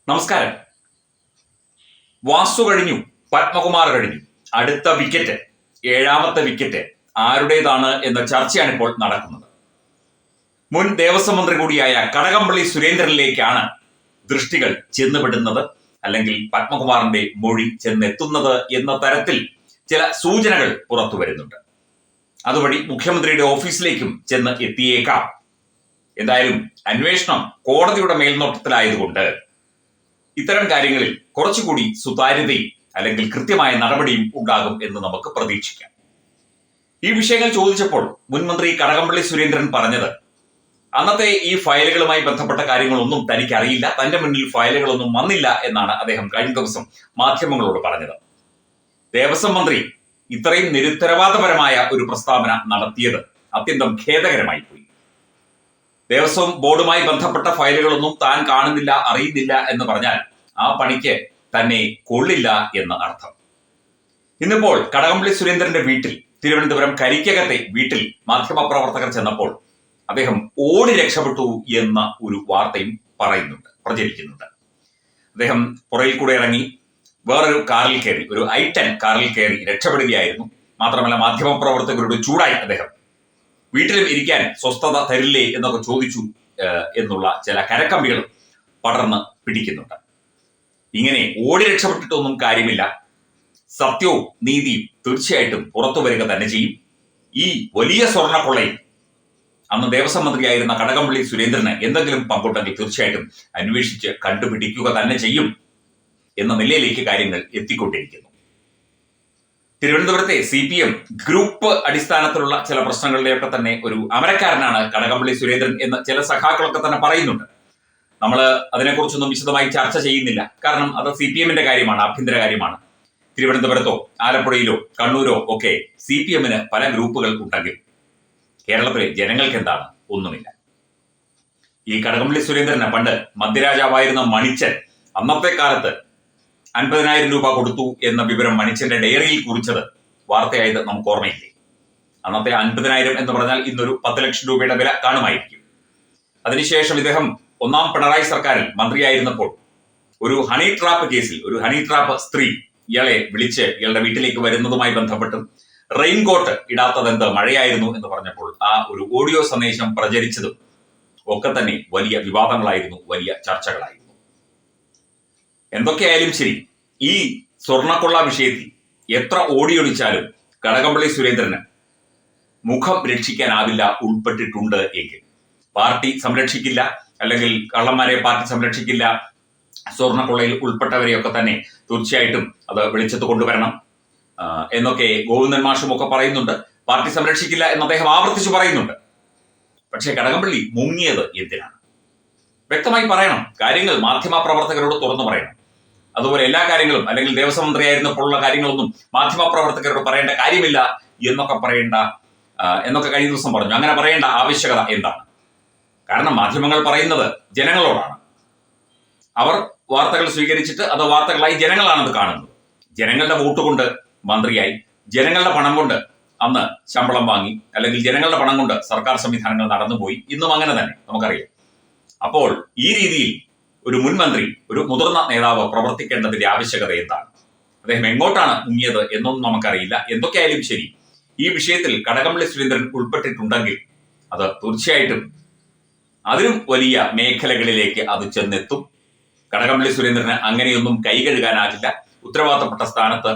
നമസ്കാരം. വാസു കഴിഞ്ഞു, പത്മകുമാർ കഴിഞ്ഞു. അടുത്ത വിക്കറ്റ്, ഏഴാമത്തെ വിക്കറ്റ് ആരുടേതാണ് എന്ന ചർച്ചയാണ് ഇപ്പോൾ നടക്കുന്നത്. മുൻ ദേവസ്വം മന്ത്രി കൂടിയായ കടകംപള്ളി സുരേന്ദ്രനിലേക്കാണ് ദൃഷ്ടികൾ ചെന്നുപെടുന്നത്, അല്ലെങ്കിൽ പത്മകുമാറിന്റെ മൊഴി ചെന്നെത്തുന്നത് എന്ന തരത്തിൽ ചില സൂചനകൾ പുറത്തു വരുന്നുണ്ട്. അതുവഴി മുഖ്യമന്ത്രിയുടെ ഓഫീസിലേക്കും ചെന്ന് എത്തിയേക്കാം. എന്തായാലും അന്വേഷണം കോടതിയുടെ മേൽനോട്ടത്തിലായതുകൊണ്ട് ഇത്തരം കാര്യങ്ങളിൽ കുറച്ചുകൂടി സുതാര്യതയും അല്ലെങ്കിൽ കൃത്യമായ നടപടിയും ഉണ്ടാകും എന്ന് നമുക്ക് പ്രതീക്ഷിക്കാം. ഈ വിഷയങ്ങൾ ചോദിച്ചപ്പോൾ മുൻമന്ത്രി കടകംപള്ളി സുരേന്ദ്രൻ പറഞ്ഞത് അന്നത്തെ ഈ ഫയലുകളുമായി ബന്ധപ്പെട്ട കാര്യങ്ങളൊന്നും തനിക്ക് അറിയില്ല, തന്റെ മുന്നിൽ ഫയലുകളൊന്നും വന്നില്ല എന്നാണ് അദ്ദേഹം കഴിഞ്ഞ ദിവസം മാധ്യമങ്ങളോട് പറഞ്ഞത്. ദേവസ്വം മന്ത്രി ഇത്രയും നിരുത്തരവാദപരമായ ഒരു പ്രസ്താവന നടത്തിയത് അത്യന്തം ഖേദകരമായി പോയി. ദേവസ്വം ബോർഡുമായി ബന്ധപ്പെട്ട ഫയലുകളൊന്നും താൻ കാണുന്നില്ല, അറിയുന്നില്ല എന്ന് പറഞ്ഞാൽ ആ പണിക്ക് തന്നെ കൊള്ളില്ല എന്ന് അർത്ഥം. ഇന്നിപ്പോൾ കടകംപള്ളി സുരേന്ദ്രന്റെ വീട്ടിൽ, തിരുവനന്തപുരം കരിക്കകത്തെ വീട്ടിൽ മാധ്യമപ്രവർത്തകർ ചെന്നപ്പോൾ അദ്ദേഹം ഓടി രക്ഷപ്പെട്ടു എന്ന ഒരു വാർത്തയും പ്രചരിക്കുന്നുണ്ട്. അദ്ദേഹം പുറയിൽ കൂടെ ഇറങ്ങി വേറൊരു കാറിൽ കയറി, ഒരു i10 കാറിൽ കയറി രക്ഷപ്പെടുകയായിരുന്നു. മാത്രമല്ല മാധ്യമപ്രവർത്തകരോട് ചൂടായി അദ്ദേഹം വീട്ടിലും ഇരിക്കാൻ സ്വസ്ഥത തരില്ലേ എന്നൊക്കെ ചോദിച്ചു എന്നുള്ള ചില കരക്കമ്പികളും പടർന്ന് പിടിക്കുന്നുണ്ട്. ഇങ്ങനെ ഓടി രക്ഷപ്പെട്ടിട്ടൊന്നും കാര്യമില്ല. സത്യവും നീതിയും തീർച്ചയായിട്ടും പുറത്തു വരിക തന്നെ ചെയ്യും. ഈ വലിയ സ്വർണ്ണക്കൊള്ളയിൽ അന്ന് ദേവസ്വം മന്ത്രിയായിരുന്ന കടകംപള്ളി സുരേന്ദ്രന് എന്തെങ്കിലും പങ്കുണ്ടെങ്കിൽ തീർച്ചയായിട്ടും അന്വേഷിച്ച് കണ്ടുപിടിക്കുക തന്നെ ചെയ്യും എന്ന നിലയിലേക്ക് കാര്യങ്ങൾ എത്തിക്കൊണ്ടിരിക്കുന്നു. തിരുവനന്തപുരത്തെ CPM ഗ്രൂപ്പ് അടിസ്ഥാനത്തിലുള്ള ചില പ്രശ്നങ്ങളിലെയൊക്കെ തന്നെ ഒരു അമരക്കാരനാണ് കടകംപള്ളി സുരേന്ദ്രൻ എന്ന് ചില സഖാക്കളൊക്കെ തന്നെ പറയുന്നുണ്ട്. നമ്മൾ അതിനെക്കുറിച്ചൊന്നും വിശദമായി ചർച്ച ചെയ്യുന്നില്ല. കാരണം അത് CPMന്റെ കാര്യമാണ്, ആഭ്യന്തര കാര്യമാണ്. തിരുവനന്തപുരത്തോ ആലപ്പുഴയിലോ കണ്ണൂരോ ഒക്കെ CPMന് പല ഗ്രൂപ്പുകൾ ഉണ്ടെങ്കിൽ കേരളത്തിലെ ജനങ്ങൾക്ക് എന്താണ്? ഒന്നുമില്ല. ഈ കടകംപള്ളി സുരേന്ദ്രന് പണ്ട് മധ്യരാജാവായിരുന്ന മണിച്ചൻ അന്നത്തെ കാലത്ത് 50,000 രൂപ കൊടുത്തു എന്ന വിവരം മണിച്ചന്റെ ഡയറിയിൽ കുറിച്ചത് വാർത്തയായത് നമുക്ക് ഓർമ്മയില്ലേ? അന്നത്തെ 50,000 എന്ന് പറഞ്ഞാൽ ഇന്നൊരു 10 ലക്ഷം രൂപയുടെ വില കാണുമായിരിക്കും. അതിനുശേഷം ഇദ്ദേഹം ഒന്നാം പിണറായി സർക്കാരിൽ മന്ത്രിയായിരുന്നപ്പോൾ ഒരു ഹണി ട്രാപ്പ് കേസിൽ ഒരു ഹണി ട്രാപ്പ് സ്ത്രീ ഇയാളെ വിളിച്ച് ഇയാളുടെ വീട്ടിലേക്ക് വരുന്നതുമായി ബന്ധപ്പെട്ടും റെയിൻകോട്ട് ഇടാത്തതെന്ത് മഴയായിരുന്നു എന്ന് പറഞ്ഞപ്പോൾ ആ ഒരു ഓഡിയോ സന്ദേശം പ്രചരിച്ചതും ഒക്കെ തന്നെ വലിയ വിവാദങ്ങളായിരുന്നു, വലിയ ചർച്ചകളായിരുന്നു. എന്തൊക്കെയായാലും ശരി, ഈ സ്വർണ്ണക്കൊള്ള വിഷയത്തിൽ എത്ര ഓടിയൊളിച്ചാലും കടകംപള്ളി സുരേന്ദ്രന് മുഖം രക്ഷിക്കാനാവില്ല ഉൾപ്പെട്ടിട്ടുണ്ട് എങ്കിൽ. പാർട്ടി സംരക്ഷിക്കില്ല, അല്ലെങ്കിൽ കള്ളന്മാരെ പാർട്ടി സംരക്ഷിക്കില്ല, സ്വർണ്ണക്കൊള്ളയിൽ ഉൾപ്പെട്ടവരെയൊക്കെ തന്നെ തീർച്ചയായിട്ടും അത് വെളിച്ചത്ത് കൊണ്ടുവരണം എന്നൊക്കെ ഗോവിന്ദൻ മാഷും ഒക്കെ പറയുന്നുണ്ട്. പാർട്ടി സംരക്ഷിക്കില്ല എന്ന് അദ്ദേഹം ആവർത്തിച്ചു പറയുന്നുണ്ട്. പക്ഷേ കടകംപള്ളി മുങ്ങിയത് എന്തിനാണ്? വ്യക്തമായി പറയണം. കാര്യങ്ങൾ മാധ്യമപ്രവർത്തകരോട് തുറന്നു പറയണം. അതുപോലെ എല്ലാ കാര്യങ്ങളും, അല്ലെങ്കിൽ ദേവസ്വം മന്ത്രിയായിരുന്നപ്പോഴുള്ള കാര്യങ്ങളൊന്നും മാധ്യമപ്രവർത്തകരോട് പറയേണ്ട കാര്യമില്ല എന്നൊക്കെ കഴിഞ്ഞ ദിവസം പറഞ്ഞു. അങ്ങനെ പറയേണ്ട ആവശ്യകത എന്താണ്? കാരണം മാധ്യമങ്ങൾ പറയുന്നത് ജനങ്ങളോടാണ്. അവർ വാർത്തകൾ സ്വീകരിച്ചിട്ട് അത് വാർത്തകളായി ജനങ്ങളാണത് കാണുന്നത്. ജനങ്ങളുടെ വോട്ട് കൊണ്ട് മന്ത്രിയായി, ജനങ്ങളുടെ പണം കൊണ്ട് അന്ന് ശമ്പളം വാങ്ങി, അല്ലെങ്കിൽ ജനങ്ങളുടെ പണം കൊണ്ട് സർക്കാർ സംവിധാനങ്ങൾ നടന്നുപോയി. ഇന്നും അങ്ങനെ തന്നെ നമുക്കറിയാം. അപ്പോൾ ഈ രീതിയിൽ ഒരു മുൻമന്ത്രി, ഒരു മുതിർന്ന നേതാവ് പ്രവർത്തിക്കേണ്ടതിന്റെ ആവശ്യകത എന്താണ്? അദ്ദേഹം എങ്ങോട്ടാണ് മുങ്ങിയത് എന്നൊന്നും നമുക്കറിയില്ല. എന്തൊക്കെയായാലും ശരി, ഈ വിഷയത്തിൽ കടകംപള്ളി സുരേന്ദ്രൻ ഉൾപ്പെട്ടിട്ടുണ്ടെങ്കിൽ അത് തീർച്ചയായിട്ടും അതിലും വലിയ മേഖലകളിലേക്ക് അത് ചെന്നെത്തും. കടകംപള്ളി സുരേന്ദ്രന് അങ്ങനെയൊന്നും കൈകഴുകാനാകില്ല. ഉത്തരവാദിത്തപ്പെട്ട സ്ഥാനത്ത്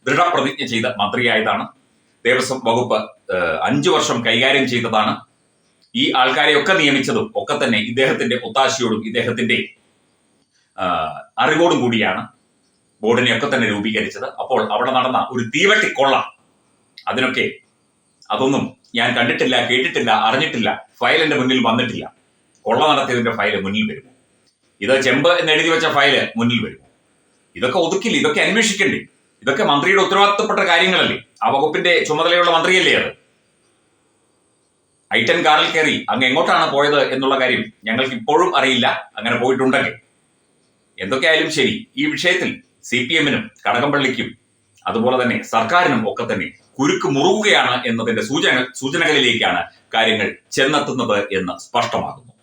ദൃഢപ്രതിജ്ഞ ചെയ്ത മന്ത്രിയായതാണ്. ദേവസ്വം വകുപ്പ് 5 വർഷം കൈകാര്യം ചെയ്തതാണ്. ഈ ആൾക്കാരെയൊക്കെ നിയമിച്ചതും ഒക്കെ തന്നെ ഇദ്ദേഹത്തിന്റെ ഒത്താശയോടും ഇദ്ദേഹത്തിന്റെ അറിവോടും കൂടിയാണ് ബോർഡിനെയൊക്കെ തന്നെ രൂപീകരിച്ചത്. അപ്പോൾ അവിടെ നടന്ന ഒരു തീവട്ടിക്കൊള്ള, അതൊന്നും ഞാൻ കണ്ടിട്ടില്ല, കേട്ടിട്ടില്ല, അറിഞ്ഞിട്ടില്ല, ഫയൽ എന്റെ മുന്നിൽ വന്നിട്ടില്ല. കൊള്ള നടത്തിയതിന്റെ ഫയൽ മുന്നിൽ വരുമോ? ഇത് ചെമ്പ് എന്ന് എഴുതി വെച്ച ഫയല് മുന്നിൽ വരുമോ? ഇതൊക്കെ ഒതുക്കില്ല, ഇതൊക്കെ അന്വേഷിക്കണ്ടേ? ഇതൊക്കെ മന്ത്രിയുടെ ഉത്തരവാദിത്തപ്പെട്ട കാര്യങ്ങളല്ലേ? ആ വകുപ്പിന്റെ ചുമതലയുള്ള മന്ത്രിയല്ലേ അത്? i10 കാറിൽ കയറി അങ്ങ് എങ്ങോട്ടാണ് പോയത് എന്നുള്ള കാര്യം ഞങ്ങൾക്ക് ഇപ്പോഴും അറിയില്ല, അങ്ങനെ പോയിട്ടുണ്ടെങ്കിൽ. എന്തൊക്കെയായാലും ശരി, ഈ വിഷയത്തിൽ CPMനും കടകംപള്ളിക്കും അതുപോലെ തന്നെ സർക്കാരിനും ഒക്കെ തന്നെ കുരുക്ക് മുറുകുകയാണ് എന്നതിന്റെ സൂചനകളിലേക്കാണ് കാര്യങ്ങൾ ചെന്നെത്തുന്നത് എന്ന് സ്പഷ്ടമാകുന്നു.